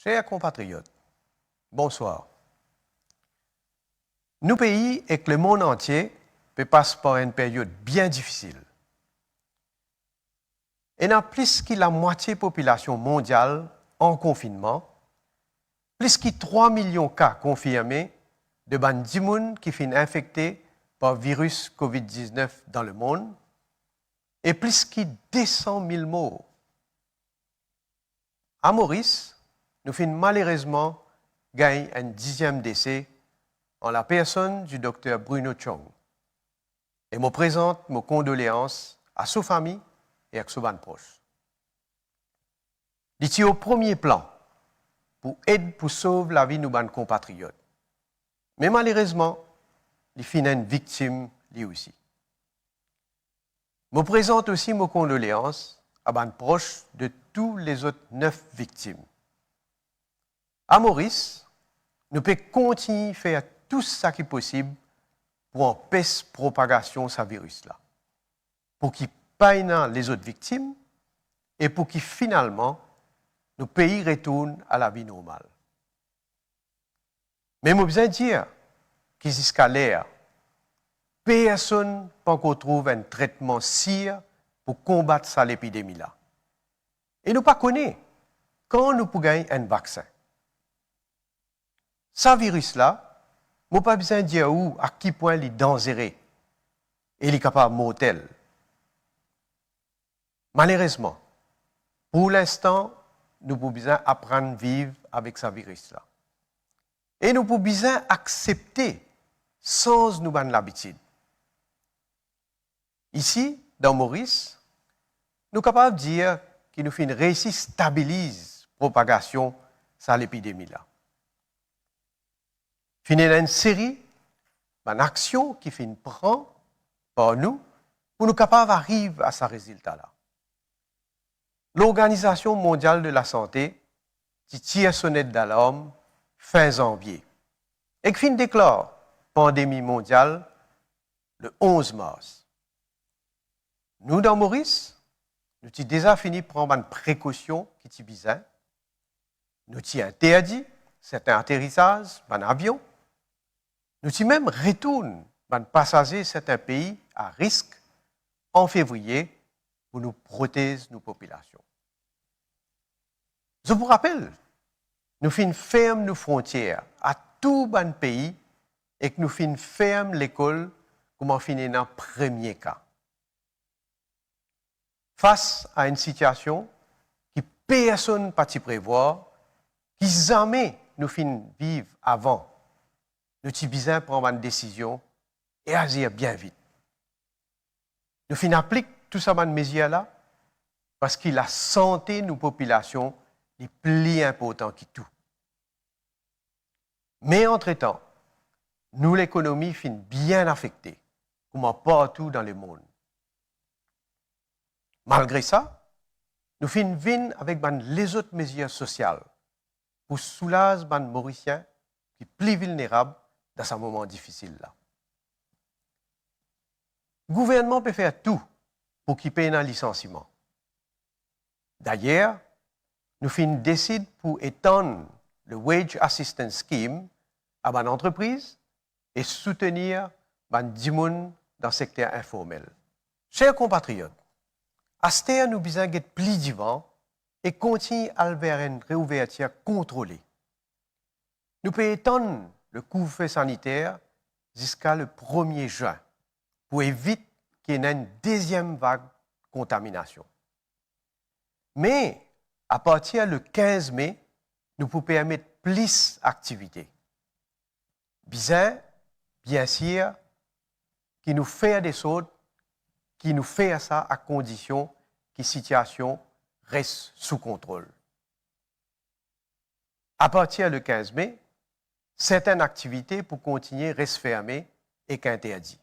Chers compatriotes, bonsoir. Nos pays et le monde entier passent par une période bien difficile. Et dans plus que la moitié de la population mondiale en confinement, plus que 3 millions de cas confirmés de gens qui sont infectés par le virus COVID-19 dans le monde et plus que 200 000 morts. À Maurice, nous avons malheureusement gagné un 10e décès en la personne du docteur Bruno Chong. Et je présente mes condoléances à sa famille et à ses proches. Il est au premier plan pour aider pour sauver la vie de nos compatriotes. Mais malheureusement, il finit une victime lui aussi. Je présente aussi mes condoléances à les proches de tous les autres 9 victimes. À Maurice, nous pouvons continuer à faire tout ce qui est possible pour empêcher la propagation de ce virus-là, pour qu'il paye les autres victimes et pour que finalement, nos pays retournent à la vie normale. Mais je veux besoin dire que jusqu'à l'air, personne n'a pas encore trouvé un traitement sûr pour combattre cette épidémie-là. Et nous ne connaissons pas quand nous pouvons gagner un vaccin. Ce virus-là, je n'ai pas besoin de dire à quel point il est dangereux et il est capable de mortel. Malheureusement, pour l'instant, nous avons besoin d'apprendre à vivre avec ce virus-là. Et nous avons besoin d'accepter sans nous donner l'habitude. Ici, dans Maurice, nous sommes capables de dire que nous avons réussi à stabiliser la propagation de l'épidémie-là. Nous avons une série d'actions qui prend par nous pour nous capables d'arriver à ce résultat-là. L'Organisation mondiale de la santé qui tire sonnette d'alarme fin janvier et qui déclare pandémie mondiale le 11 mars. Nous, dans Maurice, nous avons déjà fini de prendre une précaution qui est bizarre. Nous avons interdit certains atterrissages en avion. Nous avons même retourné les passagers de certains pays à risque en février pour nous protéger nos populations. Je vous rappelle, nous fermons nos frontières à tout les pays et que nous fermons l'école comme on finit dans le premier cas. Face à une situation que personne ne peut prévoir, qui jamais nous vivre avant, nous avons besoin de prendre une décision et agir bien vite. Nous appliquons tout ça, ces mesures-là, parce que la santé de nos populations est plus importante que tout. Mais entre-temps, nous, l'économie, est bien affectée, comme partout dans le monde. Malgré ça, nous venons avec les autres mesures sociales pour soulager les Mauriciens qui sont plus vulnérables dans ce moment difficile-là. Le gouvernement peut faire tout pour qu'il paye un licenciement. D'ailleurs, nous décidons pour étendre le Wage Assistance Scheme à une entreprise et soutenir les gens dans le secteur informel. Chers compatriotes, à ce temps, nous avons besoin d'être plus vivants et continuer à vers une réouverture contrôlée. Nous pouvons étendre le couvre-feu sanitaire jusqu'à le 1er juin pour éviter qu'il y ait une deuxième vague de contamination. Mais à partir du 15 mai, nous pouvons permettre plus d'activités. Bien sûr, qui nous fait des choses, qui nous fait ça à condition que la situation reste sous contrôle. À partir du 15 mai, certaines activités pour continuer restent fermées et qu'interdites.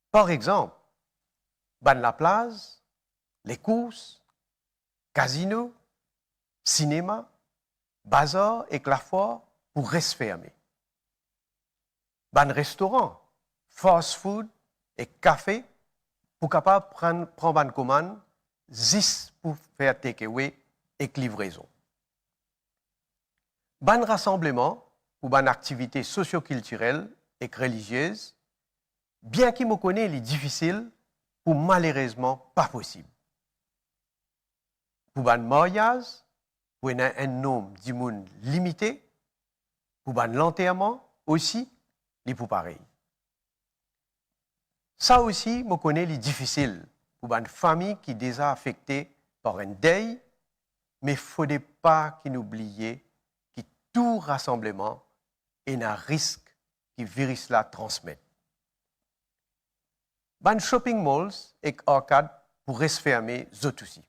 Par exemple, la plage, les courses, casinos, cinéma, bazar et clafoir pour rester fermés. Restaurants, fast-food et café pour capable prendre une commande, juste pour faire takeaway et livraison. ban rassemblement ou ban activité socio-culturelle et religieuse, bien qu'il me connaisse, il est difficile ou malheureusement pas possible. Pour ban mariage, pour un nombre de monde limité, pour ban l'enterrement aussi, il est pour pareil. Ça aussi, me connais, il est difficile pour une famille qui est déjà affectée par un deuil, mais il ne faudrait pas qu'il oublie que tout rassemblement est un risque que le virus la transmette. Les shopping malls et arcades pourraient se fermer, eux aussi.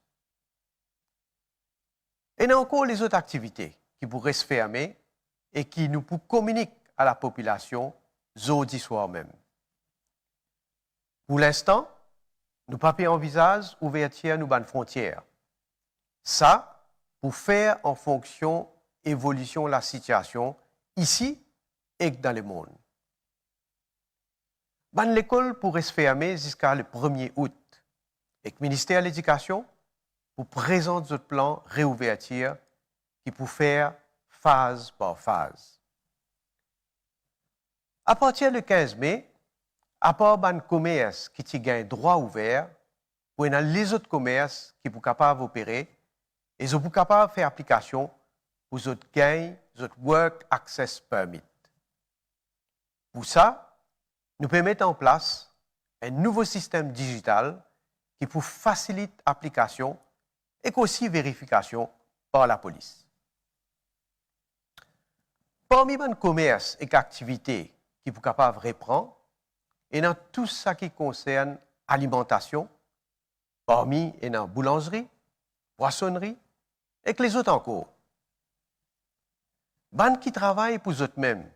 Et il y a encore les autres activités qui pourraient se fermer et qui nous communiquent à la population jeudi soir même. Pour l'instant, nous pas envisage ouverture de nos frontières. Ça, pour faire en fonction de l'évolution de la situation ici et dans le monde. L'école pourrait se fermer jusqu'à le 1er août. Et le ministère de l'Éducation pour présenter notre plan réouverture qui pour faire phase par phase. À partir du 15 mai, à part les commerces qui gagnent droit ouvert, il y a les autres commerces qui sont capables d'opérer et sont capables de faire application pour les autres gains, les autres Work Access Permit. Pour ça, nous pouvons mettre en place un nouveau système digital qui peut faciliter l'application et aussi vérification par la police. Parmi les commerces et activités qui sont capables de reprendre, et dans tout ce qui concerne l'alimentation, parmi et dans boulangerie, poissonnerie, et que les autres encore. Les qui travaillent pour eux-mêmes,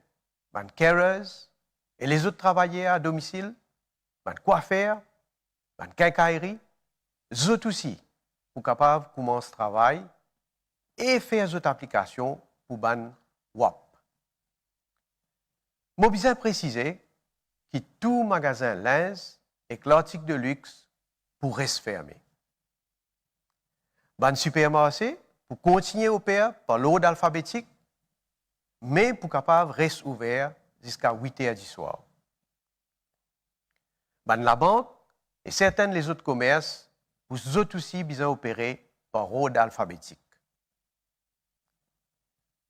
les carers, et les autres travailleurs à domicile, les coiffeurs, les quincailleries, eux autres aussi, pour capables de commencer le travail et faire d'autres applications pour les WAP. Je veux bien préciser que tout magasin linge et l'article de luxe pourrait se fermer. Les supermarchés pour continuer à opérer par l'ordre alphabétique, mais pour capable rester ouvert jusqu'à 8 h du soir. La banque et certains des autres commerces pour eux aussi besoin opérer par ordre alphabétique.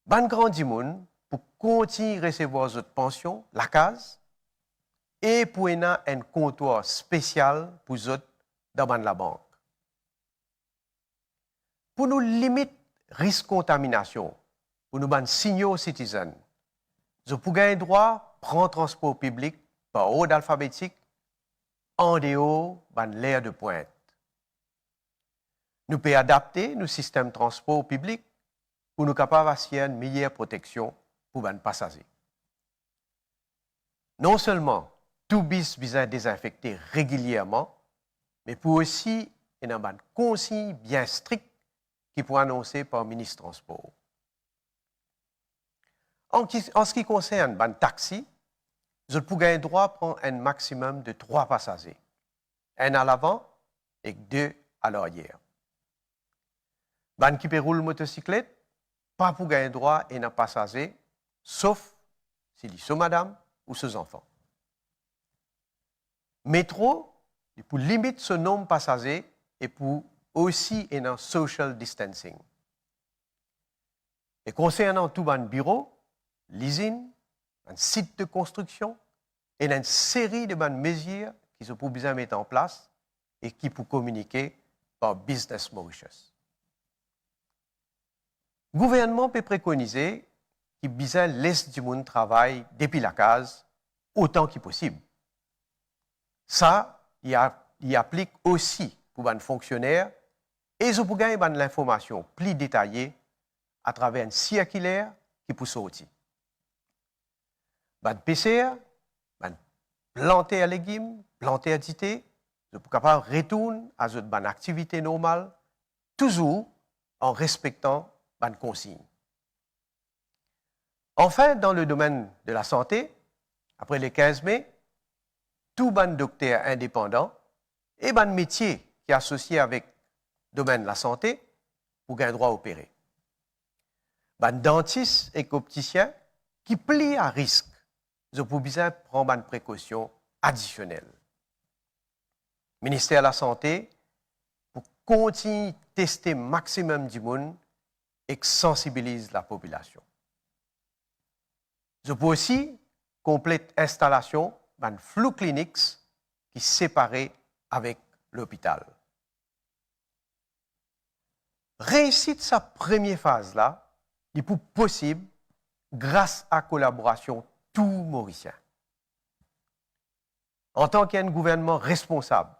Grand monde pour continuer à recevoir votre pension, la case, et pour avoir un comptoir spécial pour eux dans la banque. Pour nous limiter le risque de contamination, pour nous ban signaux aux citoyens, nous pouvons avoir droit à prendre transport public par ordre alphabétique en dehors de l'aire de pointe. Nous pouvons adapter nos systèmes de transport public pour nous capables d'assurer une meilleure protection pour les passagers. Non seulement tout bis besoin désinfecter régulièrement, mais pour aussi avoir une consigne bien stricte qui pourra annoncer par le ministre des Transports. En ce qui concerne les taxis, vous pouvez droit à prendre un maximum de 3 passagers, un à l'avant et 2 à l'arrière. Les qui roulent motocyclette, pas pour gagner droit à un passager, sauf s'il sont madame ou ses enfants. Métro, pour limiter ce nombre de passagers et pour aussi un social distancing. Et concernant tout le bureau, l'usine, un site de construction et une série de mesures qui sont pour bien mettre en place et qui pour communiquer par Business Mauritius. Le gouvernement peut préconiser qu'il besoin laisse du monde travail depuis la case autant que possible. Ça, il applique aussi pour les fonctionnaires et ils peuvent gagner l'information plus détaillée à travers une circulaire qui peut sortir. Les PCR, les planter à légumes, planter à dité, ils sont capables de retourner à leur activité normale, toujours en respectant les consignes. Enfin, dans le domaine de la santé, après le 15 mai, tout docteur indépendant et métier qui est associé avec le domaine de la santé pour gagner droit à opérer. ban dentistes et opticiens qui plient à risque, ils ont besoin de prendre une précaution additionnelle. Le ministère de la Santé, pour continuer à tester le maximum du monde et sensibiliser la population. Je peux aussi compléter l'installation d'un flou clinique qui est séparé avec l'hôpital. Réussir sa première phase-là, il est possible grâce à la collaboration tout mauricien. En tant qu'un gouvernement responsable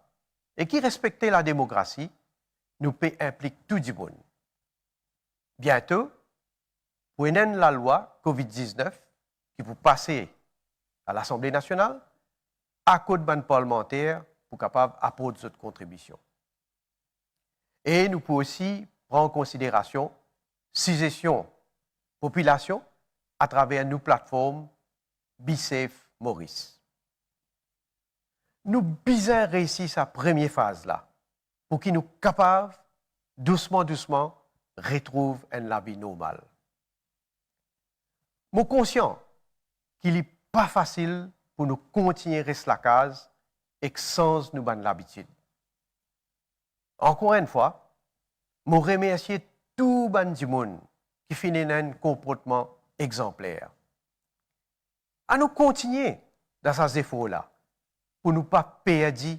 et qui respecte la démocratie, nous peut impliquer tout le monde. Bientôt, pour la loi COVID-19 qui vous passer à l'Assemblée nationale, à côté de parlementaires pour capable apporter cette contribution. Et nous pouvons aussi prendre en considération succession population à travers nos plateformes BeSafe Maurice. Nous bisons réussir sa première phase là pour qu'ils nous capables doucement retrouver une vie normale. Je suis conscient qu'il n'est pas facile pour nous continuer à rester la case et sans nous bonne l'habitude. Encore une fois, je remercie tout le monde qui finit un comportement exemplaire. À nous continuer dans ces efforts-là pour ne pas perdre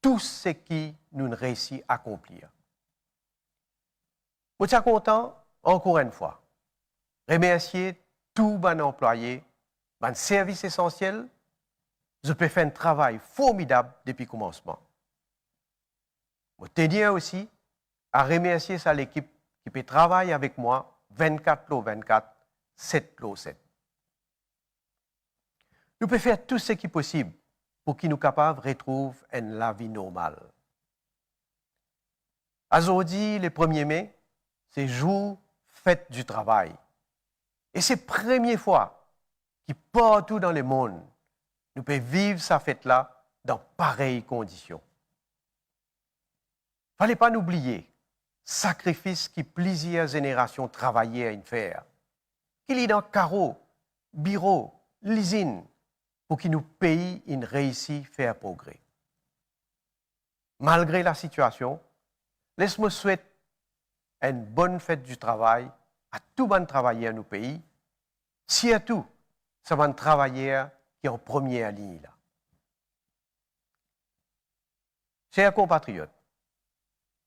tout ce qui nous réussit à accomplir. Je suis content, encore une fois, remercier tous les employés, les services essentiels. Je peux faire un travail formidable depuis le commencement. Je tiens aussi à remercier l'équipe qui peut travailler avec moi 24/24, 7/7. Nous pouvons faire tout ce qui est possible pour qu'ils nous capables de retrouver une vie normale. Aujourd'hui, le 1er mai, c'est jour fête du travail. Et c'est la première fois que partout dans le monde, nous pouvons vivre cette fête-là dans pareilles conditions. Il ne fallait pas oublier le sacrifice que plusieurs générations travaillaient à faire. Qu'il y ait dans carreaux, bureaux, l'usine, pour que nos pays réussissent à faire progrès. Malgré la situation, laisse-moi souhaiter une bonne fête du travail à tous les travailleurs de nos pays, surtout ces travailleurs qui sont en première ligne. Là. Chers compatriotes,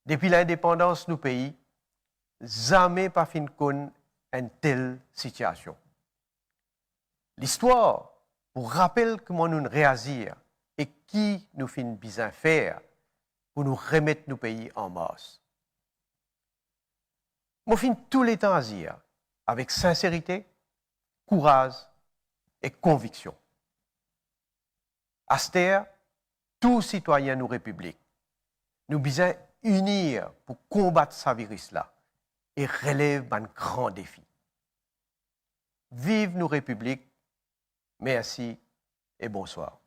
depuis l'indépendance de nos pays, jamais pas fin connu une telle situation. L'histoire pour rappeler comment nous réagir et qui nous fait besoin faire pour nous remettre nos pays en marche. Moi, fin tous les temps à dire avec sincérité, courage et conviction. À cette heure, tous citoyens de nos républiques, nous besoin unir pour combattre ce virus-là et relever un grand défi. Vive nos républiques, merci et bonsoir.